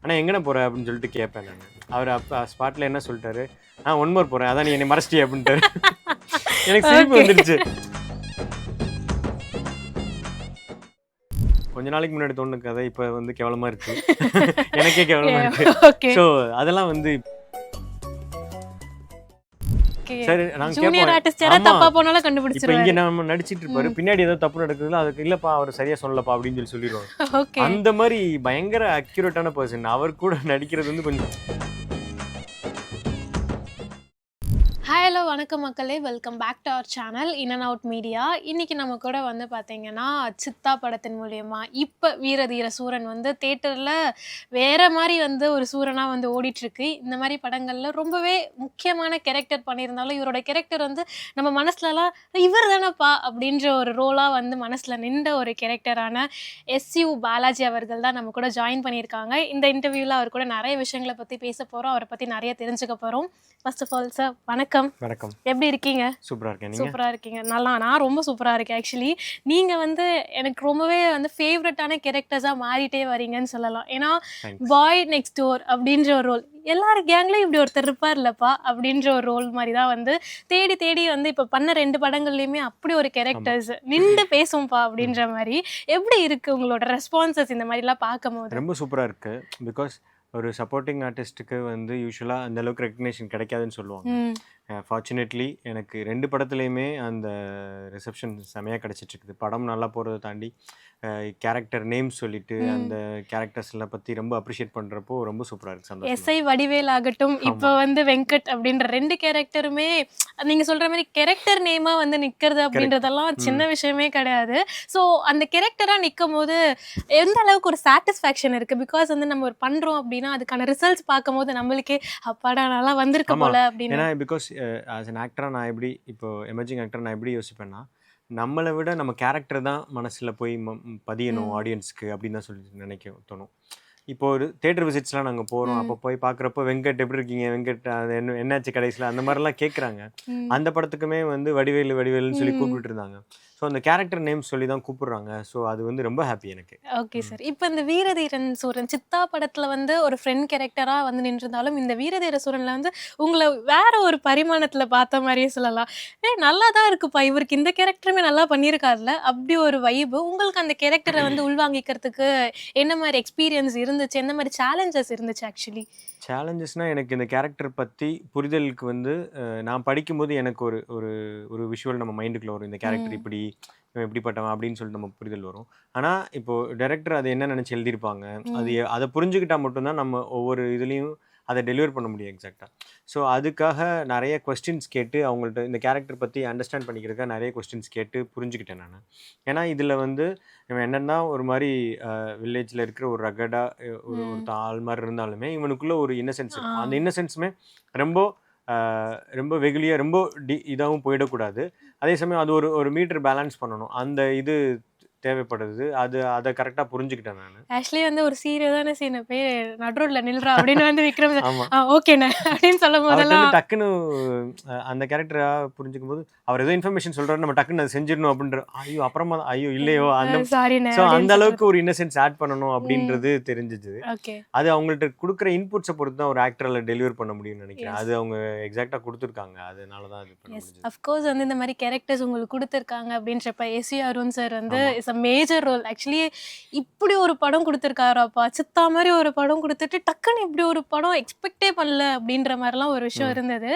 ஆனால் எங்கன போகிற அப்படின்னு சொல்லிட்டு கேட்பேன் நான். அவர் அப்போ ஸ்பாட்டில் என்ன சொல்லிட்டாரு, ஒன் மோர் போகிறேன், அதான் நீ என்னை மறைச்சிட்டியே அப்படின்ட்டாரு. எனக்கு சிரிப்பு வந்துடுச்சு. கொஞ்ச நாளைக்கு முன்னாடி தோணுன கதை இப்போ வந்து கேவலமாக இருக்கு. எனக்கே கேவலமாக இருக்கு. ஸோ அதெல்லாம் வந்து சரி நாங்க ஜூனியர் ஆர்டிஸ்ட் யாரா தப்பா போனாலும் கண்டுபிடிச்சிருவாரு. இங்க நம்ம நடிச்சிட்டு இருப்பாரு, பின்னாடி ஏதோ தப்பு நடக்குதுல, அதுக்கு இல்லப்பா அவர் சரியா சொல்லலப்பா அப்படின்னு சொல்லி சொல்லிடுவாங்க. அந்த மாதிரி பயங்கர அக்யூரேட்டான பர்சன். அவர் கூட நடிக்கிறது வந்து கொஞ்சம். ஹலோ வணக்கம் மக்களே, welcome back to our channel in and out media. இன்றைக்கி நம்ம கூட வந்து பார்த்திங்கன்னா சித்தா படத்தின் மூலயமா இப்போ வீரதீர சூரன் வந்து தேட்டரில் வேறு மாதிரி வந்து ஒரு சூரனாக வந்து ஓடிட்டுருக்கு. இந்த மாதிரி படங்களில் ரொம்பவே முக்கியமான கேரக்டர் பண்ணியிருந்தாலும் இவரோட கேரக்டர் வந்து நம்ம மனசுலலாம் இவர் தானப்பா அப்படின்ற ஒரு ரோலாக வந்து மனசில் நின்ற ஒரு கேரக்டரான SU பாலாஜி அவர்கள் தான் நம்ம கூட ஜாயின் பண்ணியிருக்காங்க. இந்த இன்டர்வியூவில் அவர் கூட நிறைய விஷயங்களை பற்றி பேச போகிறோம், அவரை பற்றி நிறைய தெரிஞ்சுக்க போகிறோம். ஃபர்ஸ்ட் ஆஃப் ஆல் சார் வணக்கம். வணக்கம். எப்படி இருக்கீங்க? சூப்பரா இருக்கேன். சூப்பரா இருக்கீங்க. நான் ரொம்ப சூப்பரா இருக்கேன். ஆக்சுவலி நீங்க வந்து எனக்கு ரொம்பவே வந்து ஃபேவரட்டான கேரக்டர்ஸா மாறிட்டே வரீங்கன்னு சொல்லலாம். ஏன்னா பாய் நெக்ஸ்ட் டோர் அப்படின்ற ஒரு ரோல், எல்லாரும் கேங்லயும் இப்படி ஒருத்தர் இருப்பார் இல்லப்பா அப்படின்ற ஒரு ரோல் மாதிரி தான் வந்து தேடி தேடி வந்து இப்போ பண்ண 2 படங்கள்லையுமே அப்படி ஒரு கேரக்டர்ஸ் நின்று பேசும்பா அப்படின்ற மாதிரி. எப்படி இருக்கு உங்களோட ரெஸ்பான்சஸ் இந்த மாதிரிலாம் பார்க்கும்போது? ரொம்ப சூப்பரா இருக்கு. பிகாஸ் ஒரு சப்போர்ட்டிங் ஆர்டிஸ்ட்டுக்கு வந்து யூஸ்வலாக அந்த அளவுக்கு ரெக்கக்னேஷன் கிடைக்காதுன்னு சொல்லுவாங்க. ஃபார்ச்சுனேட்லி எனக்கு 2 படத்துலையுமே அந்த ரிசப்ஷன் செமையாக கிடச்சிட்ருக்குது. படம் நல்லா போகிறத தாண்டி கேரக்டர் நேம் சொல்லிட்டு அந்த கேரக்டர்ஸ்லாம் பற்றி ரொம்ப அப்ரிஷியேட் பண்ணுறப்போ ரொம்ப சூப்பராக இருக்குது. சந்தோஷம். SI வடிவேல் ஆகட்டும், இப்போ வந்து வெங்கட் அப்படின்ற 2 கேரக்டருமே நீங்கள் சொல்கிற மாதிரி கேரக்டர் நேமாக வந்து நிற்கிறது அப்படின்றதெல்லாம் சின்ன விஷயமே கிடையாது. ஸோ அந்த கேரக்டராக நிற்கும் போது எந்த அளவுக்கு ஒரு சாட்டிஸ்ஃபேக்ஷன் இருக்குது. பிகாஸ் வந்து நம்ம ஒரு பண்ணுறோம் அப்படின்னா அதுக்கான ரிசல்ட்ஸ் பார்க்கும் போது நம்மளுக்கே அப்பாடா நல்லா வந்திருக்கு போல அப்படின்னு. ஏன்னா பிகாஸ் ஆஸ் அன் ஆக்டராக நான் எப்படி இப்போ எமர்ஜிங் ஆக்டர் நான் எப்படி யோசிப்பேன்னா, நம்மளை விட நம்ம கேரக்டர் தான் மனசில் போய் பதியணும் ஆடியன்ஸ்க்கு அப்படின்னு தான் சொல்லி நினைக்க தோணும். இப்போ ஒரு தேட்டர் விசிட்ஸ்லாம் நாங்கள் போகிறோம், அப்போ போய் பார்க்குறப்போ வெங்கட் எப்படி இருக்கீங்க, வெங்கட் அது என்னாச்சு கடைசியில் அந்த மாதிரிலாம் கேட்குறாங்க. அந்த படத்துக்குமே வந்து வடிவேலுன்னு சொல்லி கூப்பிட்டு இருந்தாங்க. ஸோ அந்த கேரக்டர் நேம் சொல்லி தான் கூப்பிடுறாங்க. ஸோ அது வந்து ரொம்ப ஹாப்பி எனக்கு. Okay sir. இப்போ இந்த வீரதீரன் சூரன் சித்தா படத்தில் வந்து ஒரு ஃப்ரெண்ட் கேரக்டராக வந்து நின்றிருந்தாலும் இந்த வீரதீர சூரனில் வந்து உங்களை வேற ஒரு பரிமாணத்தில் பார்த்த மாதிரியே சொல்லலாம். நல்லா தான் இருக்குப்பா, இவருக்கு இந்த கேரக்டருமே நல்லா பண்ணியிருக்காருல அப்படி ஒரு வைபு. உங்களுக்கு அந்த கேரக்டரை வந்து உள்வாங்கிக்கிறதுக்கு என்ன மாதிரி எக்ஸ்பீரியன்ஸ் இருந்துச்சு, என்ன மாதிரி சேலஞ்சஸ் இருந்துச்சு? ஆக்சுவலி சேலஞ்சஸ்னால் எனக்கு இந்த கேரக்டர் பற்றி புரிதலுக்கு வந்து நான் படிக்கும்போது எனக்கு ஒரு ஒரு ஒரு விஷுவல் நம்ம மைண்டுக்குள்ளே வரும். இந்த கேரக்டர் இப்படி எப்படிப்பட்டவன் அப்படின்னு சொல்லிட்டு நம்ம புரிதல் வரும். ஆனால் இப்போது டைரக்டர் அதை என்ன நினச்சி எழுதியிருப்பாங்க, அது அதை புரிஞ்சுக்கிட்டால் மட்டும்தான் நம்ம ஒவ்வொரு இதுலேயும் அதை டெலிவர் பண்ண முடியும் எக்ஸாக்டாக. ஸோ அதுக்காக நிறைய கொஸ்டின்ஸ் கேட்டு அவங்கள்ட்ட இந்த கேரக்டர் பற்றி அண்டர்ஸ்டாண்ட் பண்ணிக்கிறதுக்காக நிறைய கொஸ்டின்ஸ் கேட்டு புரிஞ்சுக்கிட்டேன் நான். ஏன்னா இதில் வந்து இவன் என்னென்னா ஒரு மாதிரி வில்லேஜில் இருக்கிற ஒரு ரகடாக ஒரு ஆள் மாதிரி இருந்தாலுமே இவனுக்குள்ளே ஒரு இன்னசென்ஸ் இருக்கும். அந்த இன்னசென்ஸுமே ரொம்ப ரொம்ப வெகுலியாக ரொம்ப இதாகவும் போயிடக்கூடாது. அதே சமயம் அது ஒரு மீட்டர் பேலன்ஸ் பண்ணணும். அந்த இது தேவைப்படுது. அதை கரெக்டாக புரிஞ்சுக்கிட்டேன் நான். ஆக்சுவலி வந்து ஒரு சீரியஸான சீனை போய் நடுரோட்ல நில்றா அப்படின்னு வந்து விக்ரம் ஓகேண்ணே அப்படின்னு சொல்லும் போதெல்லாம் டக்குன்னு அந்த கேரக்டரா புரிஞ்சுக்கும் போது அவர் ஏதோ இன்ஃபர்மேஷன் சொல்றாரு, நம்ம டக்குன்னு அதை செஞ்சிடணும் அப்படின்ற ஐயோ அப்புறமா ஐயோ இல்லையோ அந்த அளவுக்கு ஒரு இன்னசென்ஸ் ஆட் பண்ணணும் அப்படின்றது தெரிஞ்சிச்சு. அது அவங்கள்ட்ட கொடுக்குற இன்புட்ஸை பொறுத்து தான் ஒரு ஆக்டரால டெலிவர் பண்ண முடியும்னு நினைக்கிறேன். அது அவங்க எக்ஸாக்டா கொடுத்துருக்காங்க. அதனால தான் அது பண்ண முடிஞ்சது. அஃப்கோர்ஸ் வந்து இந்த மாதிரி கேரக்டர்ஸ் உங்களுக்கு கொடுத்துருக்காங்க அப்படின்றப்ப SU அருண் சார் வந்து மேஜர் ரோல். ஆக்சுவலி இப்படி ஒரு படம் கொடுத்துருக்காராப்பா, சித்தா மாதிரி ஒரு படம் கொடுத்துட்டு டக்குன்னு இப்படி ஒரு படம் எக்ஸ்பெக்டே பண்ணல அப்படின்ற மாதிரிலாம் ஒரு விஷயம் இருந்தது.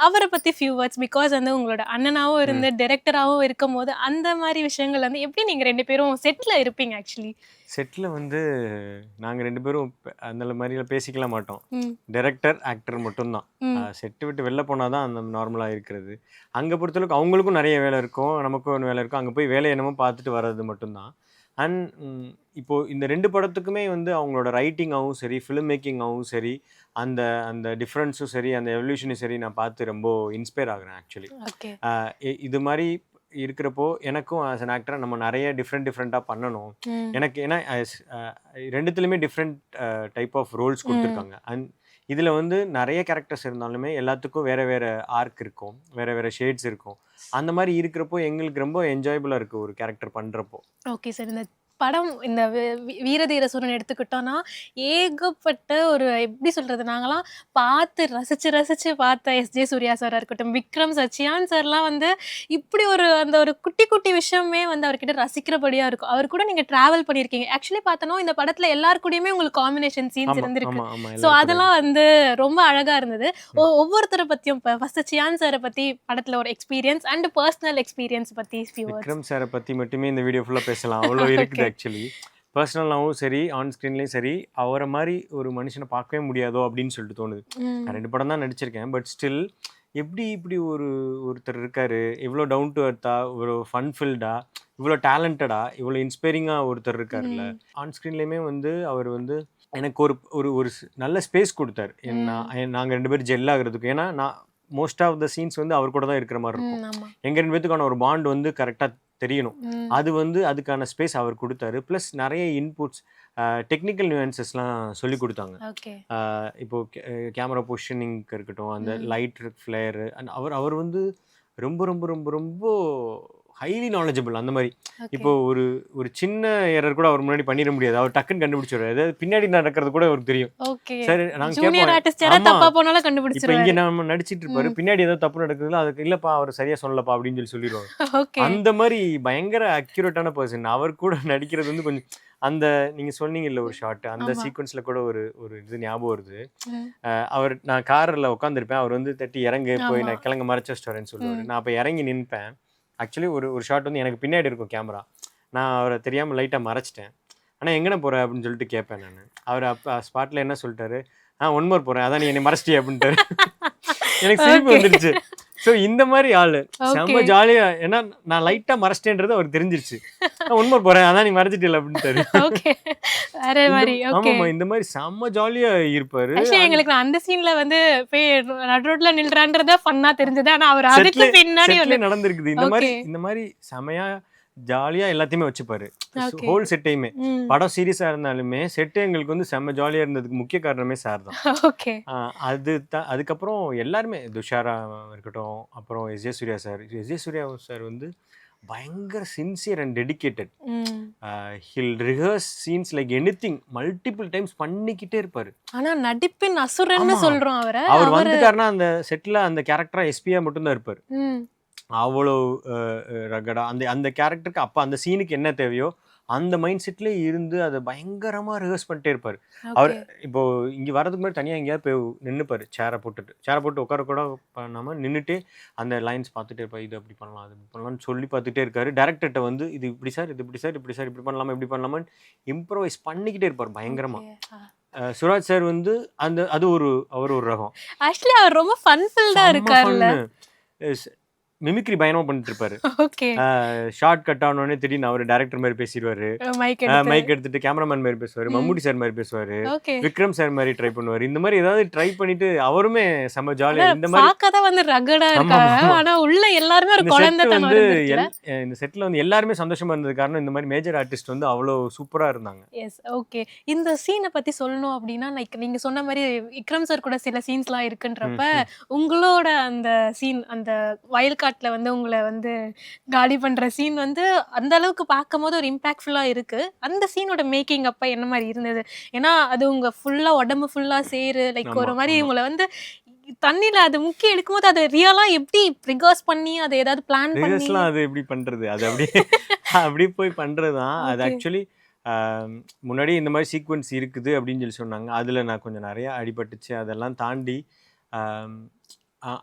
அவரை பற்றி ஃபியூ வேர்ட்ஸ். பிகாஸ் வந்து உங்களோட அண்ணனாகவும் இருந்து டைரக்டராகவும் இருக்கும் போது அந்த மாதிரி விஷயங்கள் வந்து எப்படி நீங்கள் 2 பேரும் செட்டில் இருப்பீங்க? ஆக்சுவலி செட்டில் வந்து நாங்கள் 2 பேரும் அந்த மாதிரிலாம் பேசிக்கலாம் மாட்டோம். டைரக்டர் ஆக்டர் மட்டும்தான். செட்டு விட்டு வெளில போனால் தான் அந்த நார்மலாக இருக்கிறது. அங்கே பொறுத்தளவுக்கு அவங்களுக்கும் நிறைய வேலை இருக்கும், நமக்கும் ஒன்று வேலை இருக்கும். அங்கே போய் வேலை என்னமோ பார்த்துட்டு வர்றது மட்டும்தான். அண்ட் இப்போது இந்த 2 படத்துக்குமே வந்து அவங்களோட ரைட்டிங்காகவும் சரி, ஃபிலிம் மேக்கிங்காகவும் சரி, அந்த அந்த டிஃப்ரென்ஸும் சரி, அந்த எவல்யூஷனும் சரி நான் பார்த்து ரொம்ப இன்ஸ்பயர் ஆகுறேன். ஆக்சுவலி இது மாதிரி இருக்கிறப்போ எனக்கும் ஆஸ் அன் ஆக்டராக நம்ம நிறைய டிஃப்ரெண்ட்டாக பண்ணணும். எனக்கு ஏன்னா 2த்துலையுமே டிஃப்ரெண்ட் டைப் ஆஃப் ரோல்ஸ் கொடுத்துருக்காங்க. அண்ட் இதில் வந்து நிறைய கேரக்டர்ஸ் இருந்தாலுமே எல்லாத்துக்கும் வேறு வேறு ஆர்க் இருக்கும், வேறு ஷேட்ஸ் இருக்கும். அந்த மாதிரி இருக்கிறப்போ எங்களுக்கு ரொம்ப என்ஜாயபுளாக இருக்குது ஒரு கேரக்டர் பண்ணுறப்போ. Okay sir. இந்த படம் இந்த வீரதீர சூரன் எடுத்துக்கிட்டோம்னா, ஏகப்பட்ட ஒரு எப்படி சொல்றது? நாங்கலாம் பார்த்து ரசிச்சு பார்த்த எஸ்.ஜே. சூர்யா சாரா இருக்கட்டும், விக்ரம் சார், சியான் சார்லாம் வந்து இப்படி ஒரு அந்த ஒரு குட்டி குட்டி விஷயமே வந்து அவர்கிட்ட ரசிக்கிறபடியா இருக்கும். அவர் கூட நீங்க டிராவல் பண்ணியிருக்கீங்க. ஆக்சுவலி பார்த்தோன்னா, இந்த படத்துல எல்லார் கூடயுமே உங்களுக்கு காம்பினேஷன் சீன்ஸ் ஆமா இருந்திருக்கு. ஆமா ஆமா ஸோ எல்லாரும் கூட அதெல்லாம் வந்து ரொம்ப அழகா இருந்தது. ஒவ்வொருத்தர பத்தியும் இப்ப ஃபர்ஸ்ட் சியான் சார பத்தி படத்துல ஒரு எக்ஸ்பீரியன்ஸ் அண்ட் பர்சனல் எக்ஸ்பீரியன்ஸ் பத்தி ஃபியூ வேர்ட்ஸ். விக்ரம் சாரை பற்றி மட்டுமே இந்த வீடியோ ஃபுல்லாக பேசலாம். அவ்வளோ இருக்குது ஓகே. ஆக்சுவலி. பர்சனலாகவும் சரி, ஆன் ஸ்க்ரீன்லேயும் சரி, அவரை மாதிரி ஒரு மனுஷனை பார்க்கவே முடியாதோ அப்படின்னு சொல்லிட்டு தோணுது. நான் ம். 2 படம் தான் நடிச்சிருக்கேன். பட் ஸ்டில் எப்படி இப்படி ஒருத்தர் இருக்காரு, இவ்வளோ டவுன் டு எர்த்தா, ஒரு ஃபன் ஃபில்டா, இவ்வளோ டேலண்டடா, இவ்வளோ இன்ஸ்பைரிங்காக ஒருத்தர் இருக்காருல்ல. ம். ஆன் ஸ்க்ரீன்லேயுமே வந்து அவர் வந்து எனக்கு ஒரு ஒரு ஒரு நல்ல ஸ்பேஸ் கொடுத்தாரு. நாங்கள் 2 பேரும் ஜெல் ஆகுறதுக்கு. ஏன்னா நான் மோஸ்ட் ஆஃப் த சீன்ஸ் வந்து அவர் கூட தான் இருக்கிற மாதிரி இருக்கும். ஆமா. எங்க 2 பேத்துக்கான ஒரு பாண்ட் வந்து கரெக்டா தெரியணும். ம். அது வந்து அதுக்கான ஸ்பேஸ் அவர் குடுத்தாரு. பிளஸ் நெறைய இன்புட்ஸ், டெக்னிக்கல் நியூயன்சஸ்லாம் சொல்லிக் குடுத்தாங்க. ஓகே. இப்போ கேமரா பொசிஷனிங்க்கு இருக்கட்டும், அந்த ம். லைட் ஃப்ளேர் அவர் அவர் வந்து ரொம்ப ரொம்ப ரொம்ப ரொம்ப ஹைலி நாலேஜபிள் அந்த மாரி. ஓகே. இப்போ ஒரு ஒரு சின்ன எரர் கூட அவர் முன்னாடி பண்ணிற முடியாது. அவர் டக்குன்னு கண்டுபிடிச்சுருவாரு. அதாவது பின்னாடி நடக்கிறது கூட அவருக்கு தெரியும். ஓகே. சரி நாங்க ஜூனியர் கேட்போம். ஆர்டிஸ்ட் யாராவது ஆமா. தப்பா போனாலும் இப்ப இங்க கண்டுபிடிச்சிருவாரு. நம்ம நடிச்சிட்டு இருப்பாரு. ம். பின்னாடி ஏதோ தப்பு நடக்குதுல, அதுக்கு இல்லப்பா அவர் சரியா சொல்லலப்பா அப்படின்னு சொல்லிருவாங்க. ஓகே. அந்த மாரி பயங்கர அக்யூரேட்டான பெர்சன். அவர் கூட நடிக்கிறது வந்து கொஞ்சம் அந்த நீங்க சொன்னீங்கல்ல ஒரு ஷாட், அந்த ஆமா. சீக்வென்ஸ்ல கூட ஒரு ஒரு இது ஞாபகம் வருது. ம். நான் கார்ல உட்காந்துருப்பேன். அவர் வந்து தட்டி இறங்கு போய் ஆமா. நான் கிழங்க மறைச்சு வச்சுட்டு வரேன்னு சொல்லுவாரு. ம். நான் அப்ப இறங்கி நின்பேன். ஆக்சுவலி ஒரு ஒரு ஷாட் வந்து எனக்கு பின்னாடி இருக்கும் கேமரா. நான் அவரை தெரியாம லைட்டா மறைச்சிட்டேன். ஆனா எங்கன போற அப்படின்னு சொல்லிட்டு கேட்பேன் நானு. அவர் அப்ப ஸ்பாட்ல என்ன சொல்லிட்டாரு, ஒன் மோர் போறேன். அதான் நீ என்னை மறைச்சிட்டியே அப்படின்ட்டாரு. எனக்கு சிரிப்பு ஓகே. வந்துருச்சு. ஸோ இந்த மாதிரி ஆளு செம்ம ஓகே. ஜாலியா, ஏன்னா நான் லைட்டா மறைச்சிட்டேன்றது அவருக்கு தெரிஞ்சிருச்சு. நான் ஒன் மோர் போறேன். அதான் நீ மறைச்சிட்டில அப்படின்ட்டாரு. ஓகே. வேற மாரி. ஓகே. ஆமாமா இந்த மாதிரி செம்ம ஜாலியா இருப்பாரு. ஆக்சுவலி எங்களுக்கு நான் அந்த சீன்ல வந்து போய் நடு ரோட்ல நில்றான்றத ஃபன்னா தெரிஞ்சது. ஆனா அவர் அதுக்கு செட்ல பின்னாடி செட்ல வந்து நடந்திருக்குது. ஓகே. இந்த மாதிரி செமையா ஜாலியா எல்லாத்தையுமே வச்சுப்பாரு. ஓகே. ஹோல் செட்டையுமே. ம். படம் சீரியஸா இருந்தாலுமே செட்டு எங்களுக்கு வந்து செம்ம ஜாலியா இருந்ததுக்கு முக்கிய காரணமே சார் தான். ஓகே. அதுக்கப்புறம் எல்லாருமே துஷாரா இருக்கட்டும், அப்புறம் எஸ்.ஜே. சூர்யா சார். எஸ்.ஜே. சூர்யா சார் வந்து பயங்கர sincere and dedicated. Hmm. He'll rehearse scenes like anything multiple times பண்ணிக்கிட்டே இருப்பாரு. ஆனா நடிப்பின் அசுரன்னு ஆமா. சொல்றோம் அவர. அவர் அவரு வந்துட்டாருன்னா அந்த செட்ல அந்த கேரக்டரா எஸ்பியா மட்டும் தான் இருப்பாரு. ம். அவ்வளோ ரகடா அந்த அந்த கேரக்டருக்கு அப்ப அந்த சீனுக்கு என்ன தேவையோ அந்த மைண்ட் செட்லயே இருந்து அதை பயங்கரமா ரிஹர்ஸ் பண்ணிட்டே இருப்பாரு. அவர் ஓகே. இப்போ இங்க வரதுக்கு முன்னாடி தனியா எங்கேயாவது போய் நின்னுப்பாரு. சேரை போட்டு உட்கார கூட பண்ணாம நின்னுட்டு அந்த லைன்ஸ் பார்த்துட்டே இருப்பாரு. இது அப்படி பண்ணலாம், அது இப்படி பண்ணலாம்னு சொல்லி பார்த்துட்டே இருக்காரு. டைரக்டர்கிட்ட வந்து இது இப்படி சார், இது இப்படி சார், இப்படி சார், இப்படி பண்ணலாமா, இப்படி பண்ணலாமான்னு இம்ப்ரோவைஸ் பண்ணிக்கிட்டே இருப்பார் பயங்கரமா. ஓகே. சுராஜ் சார் வந்து அது அவர் ஒரு ரகம். ஆக்சுவலி அவர் ரொம்ப ஃபன் ஃபில்டா செம்ம இருக்கார்ல. ஃபன்னு. மிமிக்ரி பயணமா பண்ணிட்டு இருப்பாரு. ஓகே. ஷார்ட் கட் ஆனோடனே திடீர்னு அவர் டைரக்டர் மாதிரி பேசிடுவாரு. மைக் எடுத்து. மைக் எடுத்துட்டு கேமராமேன் மாதிரி பேசுவாரு. ம். மம்முட்டி சார் மாதிரி பேசுவாரு. ஓகே. விக்ரம் சார் மாதிரி ட்ரை பண்ணுவாரு. இந்த மாதிரி ஏதாவது ட்ரை பண்ணிட்டு அவருமே செம்ம ஜாலியா இந்த மாதிரி. பாக்க தான் வந்து ரகடா ஆமா இருக்காங்க. ஆமா. ஆனா உள்ள எல்லாருமே ஒரு இந்த செட் குழந்தைத்தனம் வந்து இருந்துச்சுல. இந்த செட்ல வந்து எல்லாருமே சந்தோஷமா இருந்தது காரணம் இந்த மாதிரி மேஜர் ஆர்டிஸ்ட் வந்து அவ்வளவு சூப்பரா இருந்தாங்க. எஸ். ஓகே. இந்த சீனை பத்தி சொல்லணும் அப்படின்னா, லைக் நீங்க சொன்ன மாரி விக்ரம் சார் கூட சில சீன்ஸ்லாம் ம், இருக்குன்றப்ப, ம். உங்களோட அந்த சீன் அந்த வயல்காட்டுல வந்து உங்கள வந்து காலி பண்ற சீன் வந்து அந்த அளவுக்கு பார்க்கும்போது ஒரு இம்பாக்ட்ஃபுல்லா இருக்கு. அந்த சீனோட மேக்கிங் அப்ப என்ன மாரி இருந்தது? ஏன்னா, அது உங்க ஃபுல்லா உடம்பு ஃபுல்லா சேரு லைக் ஆமா ஒரு மாரி ஆமா. உங்கள வந்து தண்ணீல அது முக்கி எடுக்கும்போது அத ரியலா எப்படி ரிகர்ஸ் பண்ணி அத ஏதாவது பிளான் பண்ணி ரிஹர்ஸ்லாம் அது எப்படி பண்றது? அது அப்படியே அப்படியே போய் பண்றதுதான். அது ஓகே. ஆக்சுவலி முன்னாடி இந்த மாதிரி சீக்வென்ஸ் இருக்குது அப்படின்னு சொல்லி சொன்னாங்க. அதுல நான் கொஞ்சம் நிறைய அடிபட்டுச்சு. அதெல்லாம் தாண்டி ஆம்,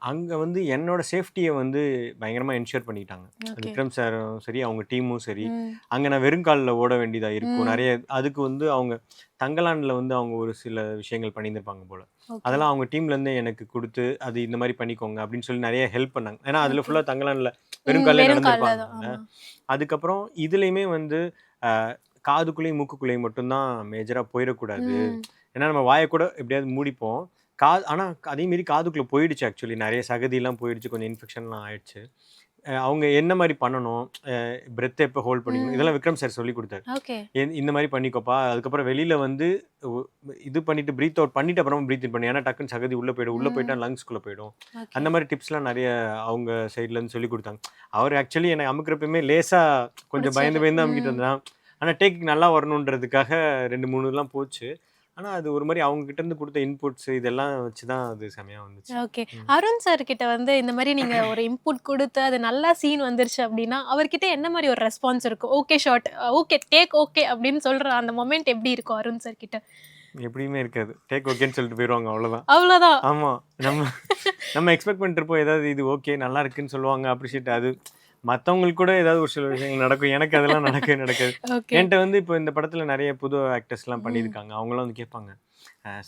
அங்க வந்து என்னோட சேஃப்டியை வந்து பயங்கரமா என்ஷூர் பண்ணிட்டாங்க. ஓகே. விக்ரம் சாரும் சரி, அவங்க டீமும் சரி. ம். அங்க நான் வெறும் கால்ல ஓட வேண்டியதா இருக்கும். ம். நிறைய அதுக்கு வந்து அவங்க தங்கலான்ல வந்து அவங்க ஒரு சில விஷயங்கள் பண்ணியிருந்திருப்பாங்க போல. ஓகே. அதெல்லாம் அவங்க டீம்ல இருந்தே எனக்கு கொடுத்து அது இந்த மாதிரி பண்ணிக்கோங்க அப்படின்னு சொல்லி நிறைய ஹெல்ப் பண்ணாங்க. ஏன்னா அதுல ஓகே. ஃபுல்லா தங்கலான்ல வெறும் கால்ல வெறும் கால்ல தான். நடந்திருப்பாங்க. ஆமா. அதுக்கப்புறம் இதுலயுமே வந்து காதுக்குள்ளேயும் மூக்குக்குள்ளேயும் மட்டும்தான் மேஜரா போயிடக்கூடாது. ம். ஏன்னா நம்ம வாயை கூட எப்படியாவது மூடிப்போம். ஆனா அதே மீறி காதுக்குள்ள போயிடுச்சு ஆக்சுவலி. நிறைய சகதியெல்லாம் போயிடுச்சு. கொஞ்சம் இன்ஃபெக்ஷன்லாம் ஆயிடுச்சு. அவங்க என்ன மாதிரி பண்ணணும், பிரெத் எப்போ ஹோல்ட் பண்ணிக்கணும், ம். இதெல்லாம் விக்ரம் சார் சொல்லி கொடுத்தாரு. ஓகே. இந்த மாதிரி பண்ணிக்கோப்பா. அதுக்கப்புறம் வெளியில வந்து ஒ- இது பண்ணிட்டு பிரீத் அவுட் பண்ணிட்டு அப்புறமா பிரீத் இன் பண்ணு. ஏன்னா டக்குன்னு சகதி உள்ள போயிடும். உள்ள போயிட்டா ம். லங்ஸ்குள்ள போயிடும். ஓகே. அந்த மாதிரி டிப்ஸ்லாம் நிறைய அவங்க சைட்ல இருந்து சொல்லி கொடுத்தாங்க. அவர் ஆக்சுவலி என்னை அமுக்கிறப்பயுமே லேசா கொஞ்சம் பயந்து புடிச்சாரு. பயந்து அமுக்கிட்டு ம். வந்தான். ஆனால் டேக் நல்லா வரணுன்றதுக்காக 2-3 போச்சு. ஆனால் அது ஒரு மாதிரி அவங்க கிட்ட இருந்து கொடுத்த இன்புட்ஸ் இதெல்லாம் வச்சு தான் அது செமையாக வந்துச்சு. ஓகே. அருண் சார் கிட்ட வந்து இந்த மாரி நீங்க ஒரு இன்புட் குடுத்து, அது நல்லா சீன் வந்துருச்சு அப்டின்னா, அவர்கிட்ட என்ன மாரி ஒரு ரெஸ்பான்ஸ் இருக்கும்? Okay shot, okay take okay அப்டின்னு சொல்ற அந்த மொமெண்ட் எப்டி இருக்கும் அருண் சார் கிட்ட? எப்படியுமே இருக்காது. டேக் ஓகேன்னு சொல்லிட்டு போயிடுவாங்க, அவ்வளோதான். அவ்வளோதான். ஆமாம். நம்ம நம்ம எக்ஸ்பெக்ட் பண்ணிட்டுருப்போம் ஏதாவது இது ஓகே நல்லா இருக்குன்னு சொல்லுவாங்க, அப்ரிஷியேட். அது மற்றவங்களுக்கு கூட ஏதாவது ஒரு சில விஷயங்கள் நடக்கும். எனக்கு அதெல்லாம் நடக்கவே நடக்காது. ஓகே. என்கிட்ட வந்து இப்போ இந்த படத்தில் நிறைய புது ஆக்டர்ஸ்லாம் ம். பண்ணியிருக்காங்க. அவங்களாம் வந்து கேட்பாங்க,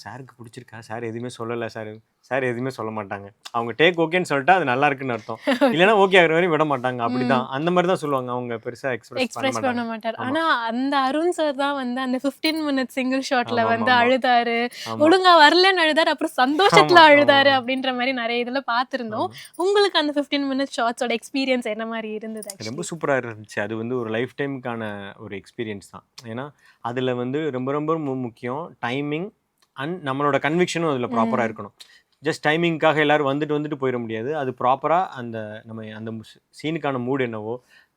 சாருக்கு பிடிச்சிருக்கா? சார் எதுவுமே சொல்லலை சார். சார் எதுவுமே சொல்ல மாட்டாங்க. அவங்க டேக் ஓகேன்னு சொல்லிட்டா அது நல்லா இருக்குன்னு அர்த்தம். இல்லைன்னா ஓகே ஆகிற வரையும் விட மாட்டாங்க. அப்படிதான் ம். அந்த மாதிரி தான் சொல்லுவாங்க. அவங்க பெருசாக எக்ஸ்பிரஸ் பண்ண எக்ஸ்பிரஸ் பண்ண மாட்டாங்க. மாட்டாரு. ஆமா. ஆனா அந்த அருண் சார் தான் வந்து அந்த 15 மினிட்ஸ் சிங்கிள் ஷாட்ல ஆமா வந்து ஆமா ஆமா அழுதாரு. ஆமா ஒழுங்கா வரலன்னு அழுதாரு. அப்புறம் சந்தோஷத்துல ஆமா அழுதாரு ஆமா அப்டின்ற மாரி நெறைய இதுல பார்த்திருந்தோம். ஆமா. உங்களுக்கு அந்த 15 மினிட்ஸ் ஷாட்ஸோட எக்ஸ்பீரியன்ஸ் என்ன மாரி இருந்தது ரொம்ப ஆக்சுவலி? சூப்பராக இருந்துச்சு. அது வந்து ஒரு லைஃப் டைமுக்கான ஒரு எக்ஸ்பீரியன்ஸ் தான். ஏன்னா அதில் வந்து ரொம்ப ரொம்ப முக்கியம் டைமிங் அண்ட் நம்மளோட கன்விக்ஷனும் அதில் ப்ராப்பராக ம். இருக்கணும். ஜஸ்ட் டைமிங்காக எல்லாரும் வந்துட்டு வந்துட்டு போயிட முடியாது. அது ப்ராப்பராக அந்த நம்ம அந்த சீனுக்கான மூட் என்னவோ,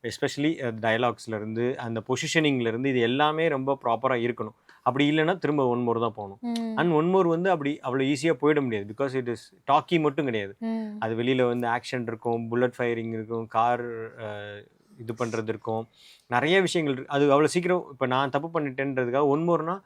எஸ்பெஷலி டயலாக்ஸ்லேருந்து அந்த பொசிஷனிங்லேருந்து இது எல்லாமே ரொம்ப ப்ராப்பராக இருக்கணும். அப்படி இல்லைன்னா திரும்ப ஒன் மோர் தான் போகணும். ம். அண்ட் ஒன் மோர் வந்து அப்படி அவ்வளோ ஈஸியாக போயிட முடியாது. பிகாஸ் இட் இஸ் டாக்கி மட்டும் கிடையாது. ம். அது வெளியில் வந்து ஆக்ஷன் இருக்கும், புல்லட் ஃபயரிங் இருக்கும், கார் இது பண்ணுறது இருக்கும், நிறைய விஷயங்கள் இருக்கு. அது அவ்வளோ சீக்கிரம் இப்போ நான் தப்பு பண்ணிட்டேன்றதுக்காக ஒன் மோர்னா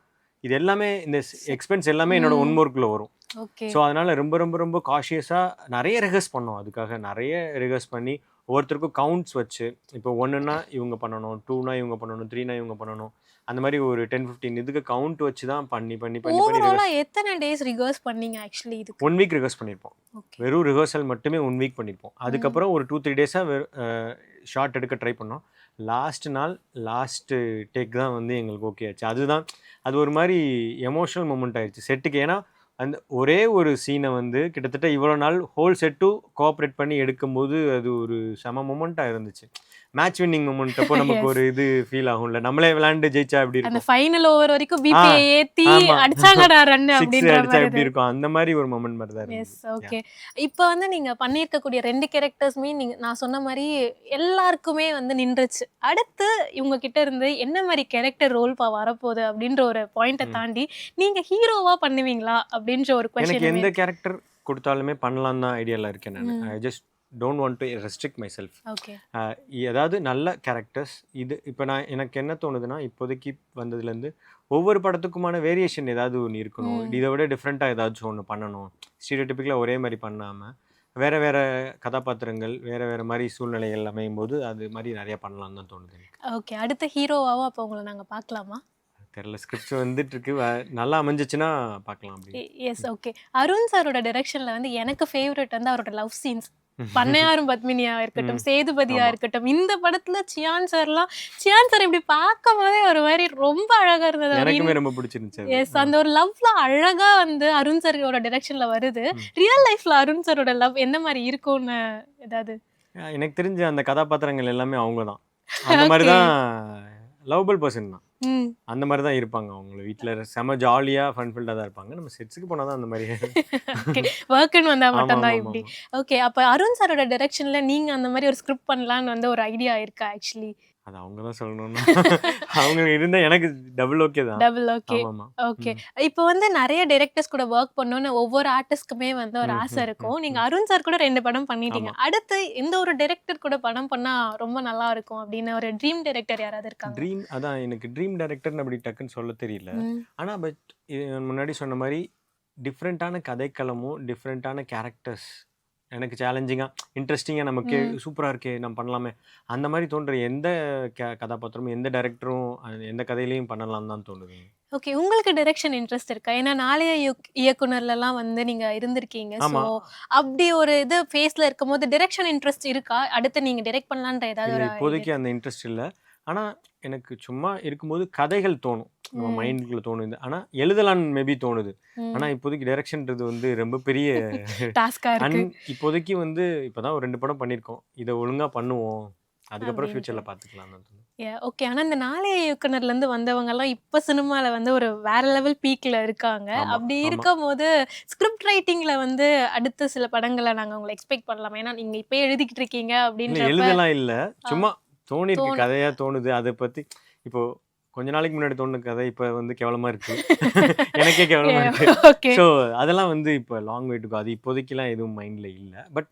இது எல்லாமே இந்த எக்ஸ்பென்ஸ் எல்லாமே என்னோட ஒன் ம். மோர்க்குள்ளே வரும். ஓகே. ஸோ அதனால் ரொம்ப ரொம்ப ரொம்ப காஷியஸாக நிறைய ரிஹர்ஸ் பண்ணோம். அதுக்காக நிறைய ரிஹர்ஸ் பண்ணி ஒவ்வொருத்தருக்கும் கவுண்ட்ஸ் வச்சு, இப்போ 1ன்னா இவங்க பண்ணணும், 2னா இவங்க பண்ணணும், 3னா இவங்க பண்ணணும், அந்த மாதிரி ஒரு 10-15 இதுக்கு கவுண்ட் வச்சு தான் பண்ணி பண்ணி பண்ணி பண்ணி ஓவராலா எத்தன டேஸ் ரிஹர்ஸ் பண்ணீங்க ஆக்சுவலி இதுக்கு? 1 வீக் ரிஹர்ஸ் பண்ணியிருப்போம். ஓகே. வெறும் ரிஹர்சல் மட்டுமே 1 வீக் பண்ணியிருப்போம். ம். அதுக்கப்புறம் ஒரு 2-3 டேஸாக ஷாட் எடுக்க ட்ரை பண்ணோம். லாஸ்ட் நாள் லாஸ்ட்டு டேக் தான் வந்து எங்களுக்கு ஓகே ஆச்சு. அதுதான் அது ஒரு மாதிரி எமோஷனல் மொமெண்ட் ஆயிடுச்சு செட்டுக்கு. ஏன்னா அந்த ஒரே ஒரு சீனை வந்து கிட்டத்தட்ட இவ்வளோ நாள் ஹோல் செட்டும் கோஆப்ரேட் பண்ணி எடுக்கும்போது அது ஒரு செம மொமெண்ட்டாக இருந்துச்சு. மேட்ச் வின்னிங் மொமெண்ட் அப்போ நமக்கு எஸ். ஒரு இது ஃபீல் ஆகும்ல. நம்மளே விளையாண்டு ஜெயிச்சா எப்படி அந்த இருக்கும்? ஃபைனல் ஓவர் வரைக்கும் ஆ பிபியை ஏத்தி ஆமா. அடிச்சாங்கடா ரன் 6 அப்படின்ற அடிச்சா மாரி எப்படி இது. இருக்கும்? அந்த மாதிரி ஒரு மொமெண்ட் மாதிரி தான் எஸ். இருந்தது. ஓகே. இப்ப வந்து நீங்க பண்ணியிருக்கக்கூடிய 2 கேரக்டர்ஸுமே நீங்க நான் சொன்ன மாரி எல்லாருக்குமே வந்து நின்றுச்சு. அடுத்து இவங்க கிட்ட இருந்து என்ன மாரி கேரக்டர் ரோல் வரப்போகுது அப்படின்ற ஒரு பாயிண்ட்ட ம். தாண்டி, நீங்க ஹீரோவா பண்ணுவீங்களா? அப்படின்ற ஒரு எனக்கு கொஸ்டினுமே எந்த இருக்கு. கேரக்டர் குடுத்தாலுமே பண்ணலான்னு தான் ஐடியால இருக்கேன் நானு. Hmm. I just don't want to restrict myself. Okay. அ ஏதாவது நல்ல கேரக்டர்ஸ் இது இப்போ எனக்கு என்ன தோணுதுன்னா, இப்போதைக்கு வந்ததுலேருந்து ஒவ்வொரு படத்துக்குமான வேரியேஷன் ஏதாவது ஒண்ணு இருக்கணும். ம். இத விட டிஃப்ரெண்ட்டா ஏதாச்சும் ஒண்ணு பண்ணணும். ஸ்டீரியோடிபிக்கலா ஒரே மாரி பண்ணாம, வேற வேற கதாபாத்திரங்கள், வேற வேற மாரி சூழ்நிலைகள் அமையும்போது, அது மாரி நெறைய பண்ணலான்னு தான் தோணுது எனக்கு. ஓகே. அடுத்த ஹீரோவாவும் அப்ப உங்கள நாங்க பார்க்கலாமா? தெரியல, ஸ்கிரிப்ட்ஸ் வந்துட்டுருக்கு. நல்லா அமைஞ்சுச்சுன்னா பார்க்கலாம் அப்படின்னு. எஸ். ஓகே. அருண் சாரோட டைரக்ஷன்ல வந்து எனக்கு ஃபேவரைட் வந்து அவரோட லவ் சீன்ஸ். பண்ணையாரும் பத்மினியா இருக்கட்டும், ம். சேதுபதியா ஆமா. இருக்கட்டும், இந்த படத்துல சியான் சார் இப்படி பார்க்கும்போதே ஒரு மாரி ரொம்ப அழகா இருந்தது. அவர் எனக்குமே ரொம்ப பிடிச்சிருந்துச்சு அது. எஸ். அந்த ஒரு லவ்ல அழகா வந்து அருண் சாரோட டைரக்ஷன்ல வருது. ம். ரியல் லைஃப்ல அருண் சாரோட லவ் எந்த மாரி இருக்கும்னு ஏதாவது? எனக்கு தெரிஞ்ச அந்த கதாபாத்திரங்கள் எல்லாமே அவங்க தான். அந்த மாரி ஓகே. தான் லவ்வபிள் பெர்சன் தான். ம். அந்த மாரி தான் இருப்பாங்க. அவங்க வீட்ல செம ஜாலியா, ஃபன் ஃபில்டா தான் இருப்பாங்க. நம்ம செட்ஸ்க்கு போனா தான் அந்த மாரி. ஓகே. வொர்க்ன்னு வந்தா ஆமா, மட்டும் ஆமா, தான் ஆமா, இப்படி. ஆமா. ஓகே. அப்ப அருண் சாரோட டைரக்ஷன்ல நீங்க அந்த மாரி ஒரு ஸ்கிரிப்ட் பண்ணலான்னு வந்து ஒரு ஐடியா இருக்கா ஆக்சுவலி? அது அவங்க தான் சொல்லணும்னா. அவங்க இருந்தா எனக்கு டபுள் ஓகே தான். Double okay. ஆமாமா. ஓகே. ம். இப்போ வந்து நெறைய டைரக்டர்ஸ் கூட வொர்க் பண்ணணும்னு ஒவ்வொரு ஆர்டிஸ்ட்க்குமே வந்து ஒரு ம், ஆசை ம், ம், இருக்கும். நீங்க ம். அருண் சார் கூட 2 படம் பண்ணிட்டீங்க. ஆமா. அடுத்து இந்த ஒரு டைரக்டர் கூட படம் பண்ணா ரொம்ப நல்லா இருக்கும் அப்படின்னு ஒரு ட்ரீம் டைரக்டர் யாராவது இருக்காங்களா? ட்ரீம் அதான் எனக்கு ட்ரீம் டைரக்டர்ன்னு அப்படி டக்குன்னு சொல்ல தெரியல. ம். ஆனா முன்னாடி சொன்ன மாரி டிஃப்ரெண்ட்டான கதைக்களமும், டிஃப்ரெண்ட்டான கேரக்டர்ஸ் எனக்கு சேலஞ்சிங்கா, இன்ட்ரஸ்டிங்கா நமக்கே ம். சூப்பரா இருக்கே! நம்ம பண்ணலாமே! அந்த மாரி தோன்ற எந்த கதாபாத்திரமும், எந்த டைரக்டரும் எந்த கதையிலயும் பண்ணலாம்னு தான் தோணுது. ஓகே. உங்களுக்கு டைரக்ஷன் இன்ட்ரெஸ்ட் இருக்கா? ஏன்னா நாளைய இயக்குனர்லலாம் வந்து நீங்க இருந்திருக்கீங்க. ஸோ ஆமா. அப்படி ஒரு இது ஃபேஸ்ல இருக்கும்போது டைரக்ஷன் இன்ட்ரெஸ்ட் இருக்கா? அடுத்து நீங்க டைரக்ட் பண்ணலான்ற ஏதாவது இல்ல ஒரு ஐடியா இப்போதைக்கு இருக்கா? அந்த இன்ட்ரெஸ்ட் இல்ல. ஆனா எனக்கு சும்மா இருக்கும்போது கதைகள் தோணும். நம்ம ம். மைண்டுக்குள்ள தோணுது. ஆனா எழுதலான்னு மேபி தோணுது. ஆனா ம். இப்போதைக்கு டைரக்ஷன்றது வந்து ரொம்ப பெரிய டாஸ்க்கா இருக்கு. இப்போதைக்கு வந்து இப்பதான் ஒரு 2 படம் பண்ணியிருக்கோம். இத ஒழுங்கா பண்ணுவோம். அதுக்கப்புறம் அப்படின்ட்டு. ஃபியூச்சர்ல பார்த்துக்கலாம்னு தான் தோணுது. ஓகே. ஆனா இந்த நாளைய இயக்குனர்லேருந்து வந்தவங்கலாம் இப்ப சினிமால வந்து ஒரு வேற லெவல் பீக்ல இருக்காங்க. ஆமா, அப்படி ஆமா. இருக்கும்போது ஸ்கிரிப்ட் ரைட்டிங்ல வந்து அடுத்த சில படங்கள நாங்க உங்கள எக்ஸ்பெக்ட் பண்ணலாமா? ஏன்னா நீங்க இப்பயே எழுதிக்கிட்டு இருக்கீங்க இல்ல அப்படின்றப்ப எழுதலாம் இல்ல. அ சும்மா தோணியிருக்கு. தோணு கதையா தோணுது. அத பத்தி இப்போ கொஞ்ச நாளைக்கு முன்னாடி தோணுன கதை இப்போ வந்து கேவலமா இருக்கு. எனக்கே கேவலமா இருக்கு. ஓகே. ஸோ அதெல்லாம் வந்து இப்போ லாங் வே டு கோ. அது இப்போதைக்குலாம் எதுவும் மைண்ட்ல இல்ல. பட்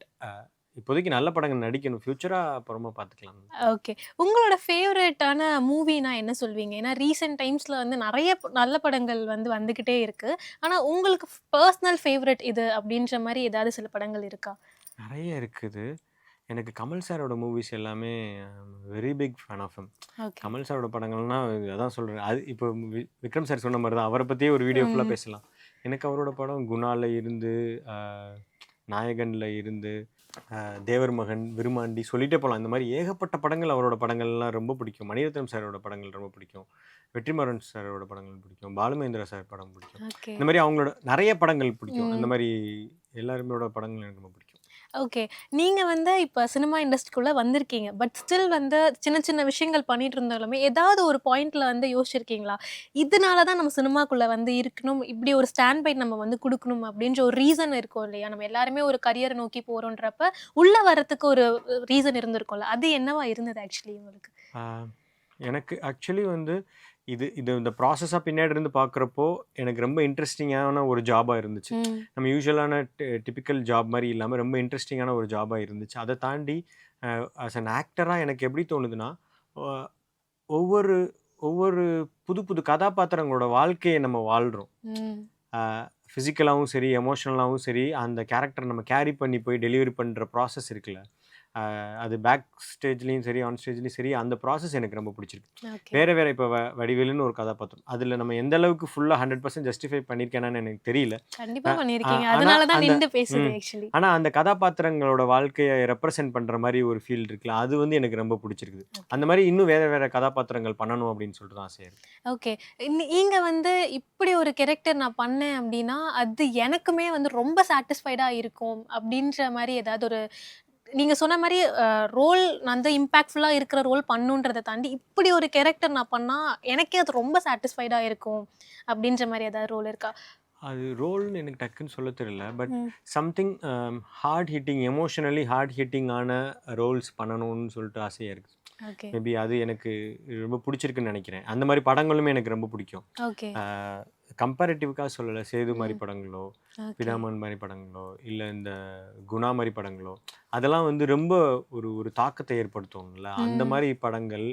இப்போதைக்கு நல்ல படங்கள் நடிக்கணும். ஃபியூச்சரா அப்புறமா பார்த்துக்கலாம். ஓகே. உங்களோட ஃபேவரட்டான மூவினா என்ன சொல்வீங்க? ஏன்னா ரீசென்ட் டைம்ஸ்ல வந்து நெறைய நல்ல படங்கள் வந்து வந்துகிட்டே இருக்கு. ஆனா உங்களுக்கு பெர்சனல் ஃபேவரைட் இது அப்டின்ற மாரி ஏதாவது சில படங்கள் இருக்கா? நெறைய இருக்குது. எனக்கு கமல் சாரோட மூவிஸ் எல்லாமே very big fan of him. Okay. Kamal சாரோட படங்கள்னா அதான் சொல்றேன். அது இப்போ விக்ரம் சார் சொன்ன மாரி தான். அவர பத்தியே ஒரு வீடியோ ஃபுல்லா ம். பேசலாம். எனக்கு அவரோட படம் குணால இருந்து, அ நாயகன்ல இருந்து, தேவர் மகன், விருமாண்டி சொல்லிட்டே போலாம். இந்த மாரி ஏகப்பட்ட படங்கள் அவரோட படங்கள்லாம் ரொம்ப பிடிக்கும். மணிரத்னம் சாரோட படங்கள் ரொம்ப பிடிக்கும். வெற்றிமாறன் சாரோட படங்கள் பிடிக்கும். பாலுமகேந்திரா சார் படம் பிடிக்கும். ஓகே. இந்த மாரி அவங்களோட நெறைய படங்கள் பிடிக்கும். அந்த ம். மாரி எல்லாருமேட படங்கள் எனக்கு ரொம்ப பிடிக்கும். ஓகே. நீங்க வந்து இப்ப சினிமா இண்டஸ்ட்ரிக்குள்ள வந்திருக்கீங்க. பட் ஸ்டில் வந்து சின்ன சின்ன விஷயங்கள் பண்ணிட்டு இருந்தாலுமே, ஏதாவது ஒரு பாயிண்ட்ல வந்து யோசிச்சிருக்கீங்களா? இதனால தான் நம்ம சினிமாக்குள்ள வந்து இருக்கணும். இப்படி ஒரு ஸ்டாண்ட் பை நம்ம வந்து குடுக்கணும் அப்படின்ற ஒரு ரீசன் இருக்கும் இல்லையா? நம்ம எல்லாருமே ஒரு கரியர நோக்கி போறோன்றப்ப, உள்ள வரதுக்கு ஒரு ரீசன் இருந்திருக்கும்ல. அது என்னவா இருந்தது ஆக்சுவலி உங்களுக்கு? ஆ, எனக்கு ஆக்சுவலி வந்து இது இது இந்த ப்ராசஸா பின்னாடி இருந்து பார்க்குறப்போ, எனக்கு ரொம்ப இன்ட்ரெஸ்டிங்கான ஒரு ஜாபா இருந்துச்சு. ம். நம்ம யூசுவலான டிபிக்கல் ஜாப் மாரி இல்லாம, ரொம்ப இன்ட்ரெஸ்டிங்கான ஒரு ஜாபா இருந்துச்சு. அத தாண்டி ஆஸ் அன் ஆக்டரா எனக்கு எப்படி தோணுதுன்னா, ஒ ஒவ்வொரு ஒவ்வொரு புது புது கதாபாத்திரங்களோட வாழ்க்கைய நம்ம வாழ்றோம். ம். ஆ ஃபிசிக்கலாவும் சரி, எமோஷனலாவும் சரி, அந்த கேரக்டர் நம்ம கேரி பண்ணி போய் டெலிவரி பண்ற ப்ராசஸ் இருக்குல்ல. அது பேக் ஸ்டேஜ்லயும் சரி, ஆன் ஸ்டேஜ்லயும் சரி, அந்த ப்ராசஸ் எனக்கு ரொம்ப பிடிச்சிருக்கு. ஓகே. வேற வேற இப்போ வடிவேலுன்னு ஒரு கதாபாத்திரம். அதுல நம்ம எந்த அளவுக்கு ஃபுல்லா 100% ஜஸ்டிஃபை பண்ணியிருக்கேனான்னு எனக்கு தெரியல. கண்டிப்பா அ அ பண்ணியிருக்கீங்க. ஆனா அதனால தான் அந்த நிண்டு பேசுது ம். ஆக்சுவலி. ஆனா அந்த கதாபாத்திரங்களோட வாழ்க்கைய ரெப்ரசென்ட் பண்ற மாரி ஒரு ஃபீல் இருக்குல்ல, அது வந்து எனக்கு ரொம்ப பிடிச்சிருக்குது. ஓகே. அந்த மாரி இன்னும் வேற வேற கதாபாத்திரங்கள் பண்ணணும் அப்படின்னு சொல்லிட்டு தான் ஆசையா இருக்கு. ஓகே. நீங்க வந்து இப்படி ஒரு கேரக்டர் நான் பண்ணேன் அப்படின்னா, அது எனக்குமே வந்து ரொம்ப சாட்டிஸ்ஃபைடா இருக்கும் அப்படின்ற மாரி ஏதாவது ஒரு நீங்க சொன்ன மாரி ரோல் வந்து இம்பாக்ட்ஃபுல்லா இருக்கிற ரோல் பண்ணுன்றத தாண்டி, இப்படி ஒரு கேரக்டர் நான் பண்ணா, எனக்கே அது ரொம்ப சாட்டிஸ்ஃபைடா இருக்கும் அப்படின்ற மாரி ஏதாவது ரோல் இருக்கா? அது ரோல்ன்னு எனக்கு டக்குன்னு சொல்ல தெரியல. But hmm. Something hard hitting emotionally hard ஹிட்டிங்கான ரோல்ஸ் பண்ணணும்னு சொல்லிட்டு ஆசையா இருக்கு. ஓகே. மேபி அது எனக்கு ரொம்ப பிடிச்சிருக்குன்னு நெனைக்கிறேன். அந்த மாரி படங்களுமே எனக்கு ரொம்ப பிடிக்கும். ஓகே. ஆ கம்பேரேட்டிவ்‌க்காக சொல்லல. சேது மாரி ம். படங்களோ, ஓகே. பிதாமகன் மாரி படங்களோ, இல்ல இந்த குணா மாரி படங்களோ, அதெல்லாம் வந்து ரொம்ப ஒரு ஒரு தாக்கத்த ஏற்படுத்தும்ல. அந்த ம். மாரி படங்கள்,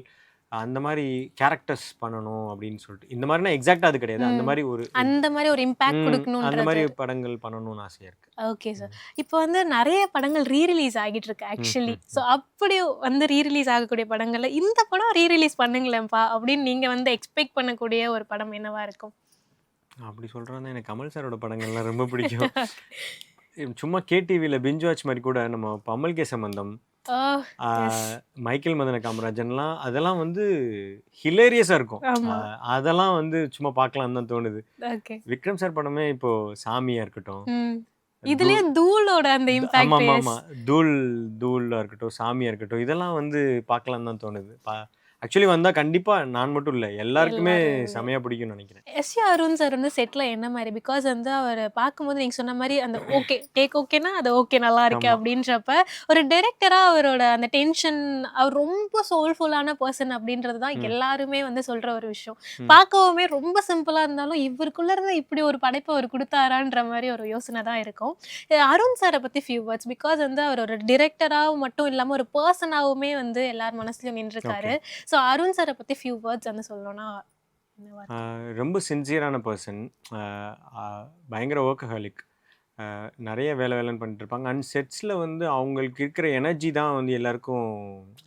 அந்த மாரி கேரக்டர்ஸ் பண்ணணும் அப்படின்னு சொல்லிட்டு. இந்த மாரினா எக்ஸாக்ட்டா அது கிடையாது. அந்த ம். மாரி ஒரு அந்த மாரி ஒரு இம்பாக்ட் அந்த குடுக்கணுன்றது. மாரி படங்கள் பண்ணணும்னு ஆசையா இருக்கு. Okay sir. ம். இப்ப வந்து நெறைய படங்கள் ரிலீஸ் ஆகிட்டு இருக்கு ம், ஆக்சுவலி. ம், ஸோ ம். அப்படி வந்து ரிலீஸ் ஆகக்கூடிய படங்கள்ல, இந்த படம் ரிலீஸ் பண்ணுங்களேன்ப்பா அப்படின்னு நீங்க வந்து எக்ஸ்பெக்ட் பண்ணக்கூடிய ஒரு படம் என்னவா இருக்கும்? அப்படி சொல்றோன்னா எனக்கு கமல் சாரோட படங்கள்லாம் ரொம்ப பிடிக்கும். சும்மா கேடிவில பிஞ்ச் வாட்ச் மாரி கூட நம்ம பம்மல் கே சம்பந்தம், ஓ! ஆ எஸ். மைக்கேல் மதன காமராஜன்லாம் அதெல்லாம் வந்து ஹிலேரியஸா இருக்கும். ஆமா. அதெல்லாம் வந்து சும்மா பார்க்கலான்னு தான் தோணுது. ஓகே. விக்ரம் சார் படமே இப்போ சாமியா இருக்கட்டும், ம். தூள் இதுலயும் தூளோட அந்த இம்பாக்ட் எஸ். ஆமாமாமா. தூள் தூளா இருக்கட்டும், சாமியா இருக்கட்டும், இதெல்லாம் வந்து பார்க்கலான்னு தான் தோணுது. ஆக்சுவலி வந்தா கண்டிப்பா நான் மட்டும் இல்ல, எல்லாருக்குமே எல்லாருமே. செமையா பிடிக்கும்னு நெனைக்கிறேன். எஸ்.ஏ. அருண் சார் வந்து செட்ல என்ன மாரி? பிகாஸ் வந்து அவர பார்க்கும்போது நீங்க சொன்ன மாரி அந்த ஓகே, டேக் ஓகேன்னா, அது ஓகே நல்லா இருக்கு ஆமா. அப்டின்றப்ப, ஒரு டைரக்டரா அவரோட அந்த டென்ஷன் அவர் ரொம்ப சோல்ஃபுல்லான பெர்சன் அப்டின்றது தான் ம், எல்லாருமே வந்து சொல்ற ஒரு விஷயம். ம். பார்க்கவுமே ரொம்ப சிம்பிளா இருந்தாலும், இவருக்குள்ள இருந்து இப்டி ஒரு படைப்ப அவர் குடுத்தாரான்ற மாரி ஒரு யோசனை தான் இருக்கும். அருண் சார பத்தி ஃபியூ வேர்ட்ஸ். பிகாஸ் வந்து அவர் ஒரு டைரக்டரா மட்டும் இல்லாம ஒரு பெர்சனாவுமே வந்து எல்லார் மனசுலயும் ஓகே. நின்றுருக்காரு. ஸோ அருண் சார பத்தி ஃபியூ வேர்ட்ஸ் வந்து சொல்லணும்னா என்னவா ஆ இருக்கும்? ரொம்ப சின்சியரான பெர்சன். ஆ ஆ பயங்கர வொர்க்கஹாலிக். நெறைய வேலை வேலைன்னு பண்ணிட்டுருப்பாங்க. அண்ட் செட்ஸ்ல வந்து அவங்களுக்கு இருக்கிற எனர்ஜி தான் வந்து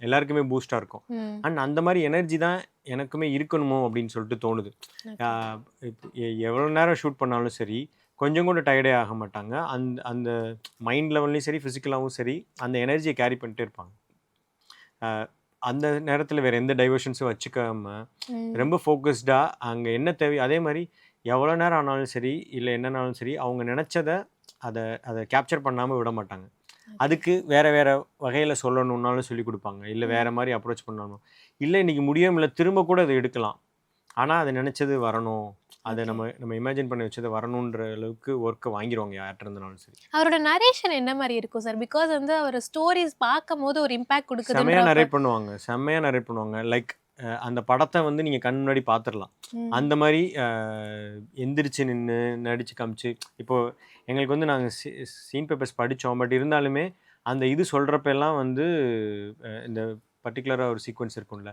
எல்லாருக்குமே பூஸ்ட்டா இருக்கும். ம். அண்ட் அந்த மாரி எனர்ஜி தான் எனக்குமே இருக்கணுமோ அப்படின்னு சொல்லிட்டு தோணுது. ஆ ஓகே. இப் எவ்வளோ நேரம் ஷூட் பண்ணாலும் சரி, கொஞ்சம் கூட டயர்டே ஆக மாட்டாங்க. அந்த மைண்ட் லெவல்லயும் சரி, ஃபிசிக்கலாவும் சரி, அந்த எனர்ஜிய கேரி பண்ணிட்டே இருப்பாங்க. ஆ அந்த நேரத்தில வேற எந்த டைவர்ஷன்ஸும் வச்சுக்காம, ம். ரொம்ப ஃபோக்கஸ்டா அங்க என்ன தேவையோ அதே மாரி எவ்வளோ நேரம் ஆனாலும் சரி, இல்ல என்னனாலும் சரி, அவங்க நெனச்சத அத அத கேப்சர் பண்ணாம விட மாட்டாங்க. ஓகே. அதுக்கு வேற வேற வகையில சொல்லணும்னாலும் சொல்லிக் குடுப்பாங்க. இல்ல வேற ம். மாரி அப்ரோச் பண்ணணும். இல்ல இன்னைக்கு முடியாமல திரும்ப கூட அத எடுக்கலாம். ஆனா, அது நெனச்சது வரணும். அத ஓகே. நம்ம நம்ம இமேஜின் பண்ணி வச்சது வரணுன்ற அளவுக்கு ஒர்க்க வாங்கிருவாங்க யார்ட்ட இருந்தனாலும் சரி. அவரோட நரேஷன் என்ன மாரி இருக்கும் சார்? பிகாஸ் வந்து அவரு ஸ்டோரீஸ் பார்க்கும்போது ஒரு இம்பாக்ட் செம்மையா குடுக்குதுன்றப்ப நரேட் பண்ணுவாங்க. செம்மையா நரேட் பண்ணுவாங்க. லைக் அந்த படத்தை வந்து நீங்கள் கண் முன்னாடி பார்த்துடலாம். ம். அந்த மாதிரி எந்திரிச்சு நின்று நடிச்சு காமிச்சு இப்போது எங்களுக்கு வந்து நாங்கள் சீன் பேப்பர்ஸ் படித்தோம். பட் இருந்தாலுமே அந்த இது சொல்கிறப்ப எல்லாம் வந்து இந்த பர்டிகுலராக ஒரு சீக்வன்ஸ் இருக்கும்ல,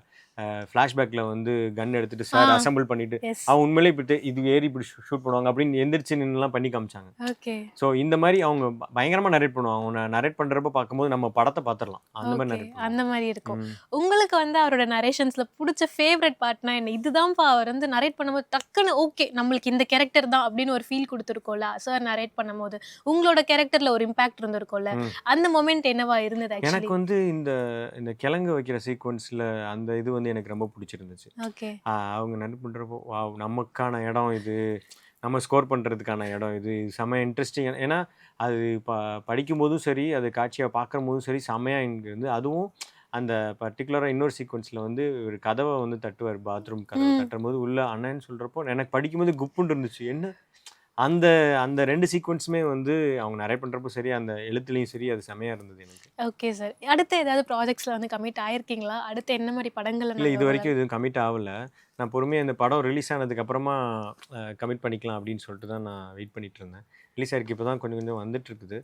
ஃப்ளாஷ்பேக்கில் வந்து கன் எடுத்துட்டு ஆ. சார் அசம்பிள் பண்ணிட்டு எஸ். அவங்க உண்மையிலே இப்படி இது ஏறி இப்படி ஷூட் பண்ணுவாங்க அப்படின்னு எந்திரிச்சு நின்றுலாம் பண்ணி காமிச்சாங்க. ஓகே. ஸோ இந்த மாதிரி அவங்க பயங்கரமாக நரேட் பண்ணுவாங்க. அவங்க நரேட் பண்ணுறப்ப பார்க்கும்போது நம்ம படத்தை பார்த்துடலாம். அந்த மாதிரி ஓகே. நரேட் பண்ணுவாங்க. அந்த மாதிரி இருக்கும். ம். உங்களுக்கு வந்து அவரோட நரேஷன்ஸ்ல புடிச்ச ஃபேவரட் பார்ட்னா என்ன? இதுதான்ப்பா அவர் வந்து நரேட் பண்ணும்போது டக்குன்னு ஓகே நம்மளுக்கு இந்த கேரக்டர் தான் அப்படின்னு ஒரு ஃபீல் குடுத்துருக்கோம்ல சார் நரேட் பண்ணும்போது. உங்களோட கேரக்டர்ல ஒரு இம்பாக்ட் இருந்திருக்கும்ல. ம். அந்த மொமெண்ட் என்னவா இருந்தது எனக்கு ஆக்சுவலி? வந்து இந்த இந்த கிழங்கு வைக்கிற சீக்வன்ஸில் அந்த இது வந்து எனக்கு ரொம்ப பிடிச்சிருந்துச்சு. ஓகே. அவங்க நடிப்பு பண்ணுறப்போ வாவ் நமக்கான இடம் இது, நம்ம ஸ்கோர் பண்ணுறதுக்கான இடம் இது, இது செம்ம இன்ட்ரெஸ்டிங். ஏன்னா அது படிக்கும்போதும் சரி, அது காட்சியாக பார்க்கும்போதும் சரி செம்மையாக இங்கே வந்து அதுவும் அந்த பர்டிகுலராக இன்னொரு சீக்வன்ஸில் வந்து ஒரு கதவை வந்து தட்டுவார், பாத்ரூம் கதவை ம். தட்டும்போது உள்ள அண்ணன்னு சொல்கிறப்போ எனக்கு படிக்கும்போது குப்புன்னு இருந்துச்சு. என்ன அந்த அந்த 2 சீக்வன்ஸுமே வந்து அவங்க நரேட் பண்ணுறப்போ சரி, அந்த எழுத்துலேயும் சரி அது செம்மையாக இருந்தது எனக்கு. Okay sir. அடுத்து ஏதாவது ப்ராஜெக்ட்ஸ்ல வந்து கமிட் ஆயிருக்கீங்களா? அடுத்து என்ன மாரி படங்கள்ல இல்லை இது நாங்க வரைக்கும் எதுவும் கமிட் ஆகல. நான் பொறுமையாக இந்த படம் ரிலீஸ் ஆனதுக்கப்புறமா கமிட் பண்ணிக்கலாம் அப்படின்னு சொல்லிட்டு தான் நான் வெயிட் பண்ணிட்டு இருந்தேன். ரிலீஸ் ஆயிருக்கு இப்போ தான் கொஞ்சம் கொஞ்சம் வந்துட்டு இருக்குது.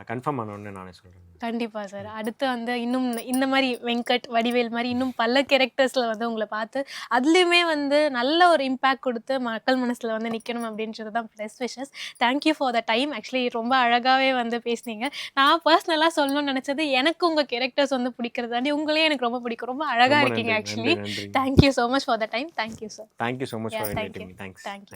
கன்ஃபார்ம் ஆன உடனே நானே சொல்கிறேன். கண்டிப்பா சார். அடுத்து வந்து இன்னும் இந்த மாரி வெங்கட், வடிவேல் மாரி இன்னும் பல கேரக்டர்ஸ்ல வந்து உங்கள பார்த்து, அதுலயுமே வந்து நல்ல ஒரு இம்பாக்ட் குடுத்து மக்கள் மனசுல வந்து நிக்கணும் அப்படின்றது தான் best wishes. Thank you for the time. Actually ரொம்ப அழகாவே வந்து பேசுனீங்க. நான் பர்சனலா சொல்லணும்னு நெனச்சது, எனக்கு உங்க கேரக்டர்ஸ் வந்து பிடிக்கிறதாண்டி உங்களையும் எனக்கு ரொம்ப பிடிக்கும். ரொம்ப அழகா ரொம்ப இருக்கீங்க நன்றி, ஆக்சுவலி. நன்றி. Thank you so much for the time. Thank you sir. Thank you so much yeah for thank you. Inviting me. Thanks. Thank you.